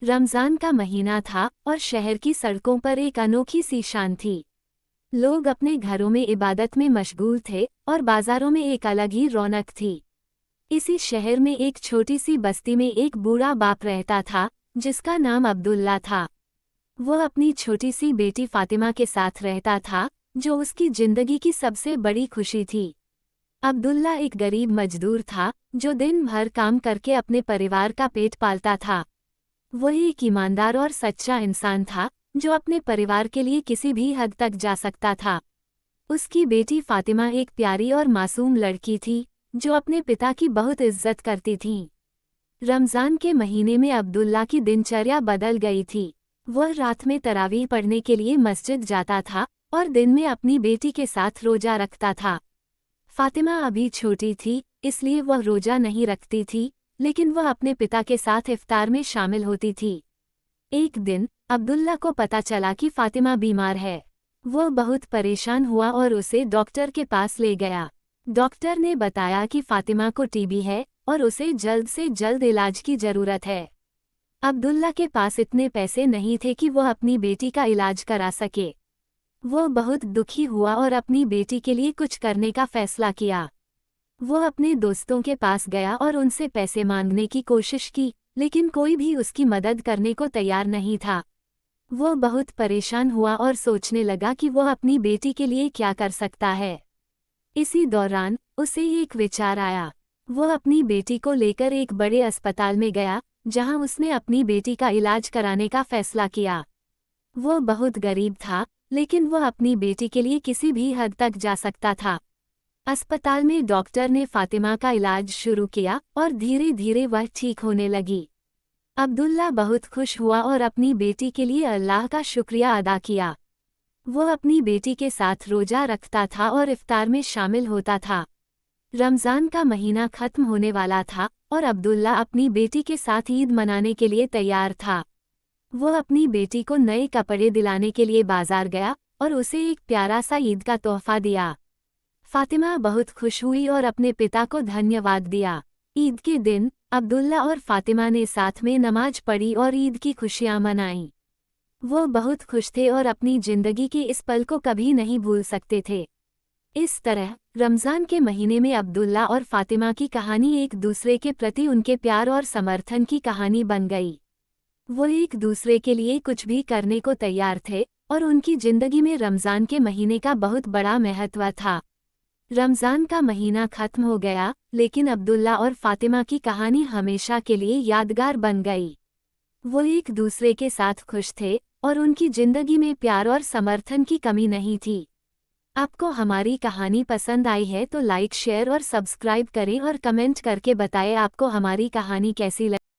रमजान का महीना था और शहर की सड़कों पर एक अनोखी सी शान थी। लोग अपने घरों में इबादत में मशगूल थे और बाजारों में एक अलग ही रौनक थी। इसी शहर में एक छोटी सी बस्ती में एक बूढ़ा बाप रहता था, जिसका नाम अब्दुल्ला था। वह अपनी छोटी सी बेटी फातिमा के साथ रहता था, जो उसकी जिंदगी की सबसे बड़ी खुशी थी। अब्दुल्ला एक गरीब मजदूर था, जो दिन भर काम करके अपने परिवार का पेट पालता था। वह एक ईमानदार और सच्चा इंसान था, जो अपने परिवार के लिए किसी भी हद तक जा सकता था। उसकी बेटी फातिमा एक प्यारी और मासूम लड़की थी, जो अपने पिता की बहुत इज्जत करती थी। रमजान के महीने में अब्दुल्ला की दिनचर्या बदल गई थी। वह रात में तरावीह पढ़ने के लिए मस्जिद जाता था और दिन में अपनी बेटी के साथ रोजा रखता था। फातिमा अभी छोटी थी, इसलिए वह रोजा नहीं रखती थी, लेकिन वह अपने पिता के साथ इफ्तार में शामिल होती थी। एक दिन अब्दुल्ला को पता चला कि फातिमा बीमार है। वह बहुत परेशान हुआ और उसे डॉक्टर के पास ले गया। डॉक्टर ने बताया कि फातिमा को टीबी है और उसे जल्द से जल्द इलाज की जरूरत है। अब्दुल्ला के पास इतने पैसे नहीं थे कि वह अपनी बेटी का इलाज करा सके। वह बहुत दुखी हुआ और अपनी बेटी के लिए कुछ करने का फैसला किया। वह अपने दोस्तों के पास गया और उनसे पैसे मांगने की कोशिश की, लेकिन कोई भी उसकी मदद करने को तैयार नहीं था। वह बहुत परेशान हुआ और सोचने लगा कि वह अपनी बेटी के लिए क्या कर सकता है। इसी दौरान उसे एक विचार आया। वह अपनी बेटी को लेकर एक बड़े अस्पताल में गया, जहां उसने अपनी बेटी का इलाज कराने का फैसला किया। वह बहुत गरीब था, लेकिन वह अपनी बेटी के लिए किसी भी हद तक जा सकता था। अस्पताल में डॉक्टर ने फातिमा का इलाज शुरू किया और धीरे धीरे वह ठीक होने लगी। अब्दुल्ला बहुत खुश हुआ और अपनी बेटी के लिए अल्लाह का शुक्रिया अदा किया। वह अपनी बेटी के साथ रोजा रखता था और इफ्तार में शामिल होता था। रमजान का महीना खत्म होने वाला था और अब्दुल्ला अपनी बेटी के साथ ईद मनाने के लिए तैयार था। वह अपनी बेटी को नए कपड़े दिलाने के लिए बाजार गया और उसे एक प्यारा सा ईद का तोहफा दिया। फातिमा बहुत खुश हुई और अपने पिता को धन्यवाद दिया। ईद के दिन अब्दुल्ला और फातिमा ने साथ में नमाज पढ़ी और ईद की खुशियां मनाईं। वो बहुत खुश थे और अपनी जिंदगी के इस पल को कभी नहीं भूल सकते थे। इस तरह रमजान के महीने में अब्दुल्ला और फातिमा की कहानी एक दूसरे के प्रति उनके प्यार और समर्थन की कहानी बन गई। वो एक दूसरे के लिए कुछ भी करने को तैयार थे और उनकी जिंदगी में रमजान के महीने का बहुत बड़ा महत्व था। रमजान का महीना खत्म हो गया, लेकिन अब्दुल्ला और फातिमा की कहानी हमेशा के लिए यादगार बन गई। वो एक दूसरे के साथ खुश थे और उनकी जिंदगी में प्यार और समर्थन की कमी नहीं थी। आपको हमारी कहानी पसंद आई है तो लाइक, शेयर और सब्सक्राइब करें और कमेंट करके बताएं आपको हमारी कहानी कैसी लगी।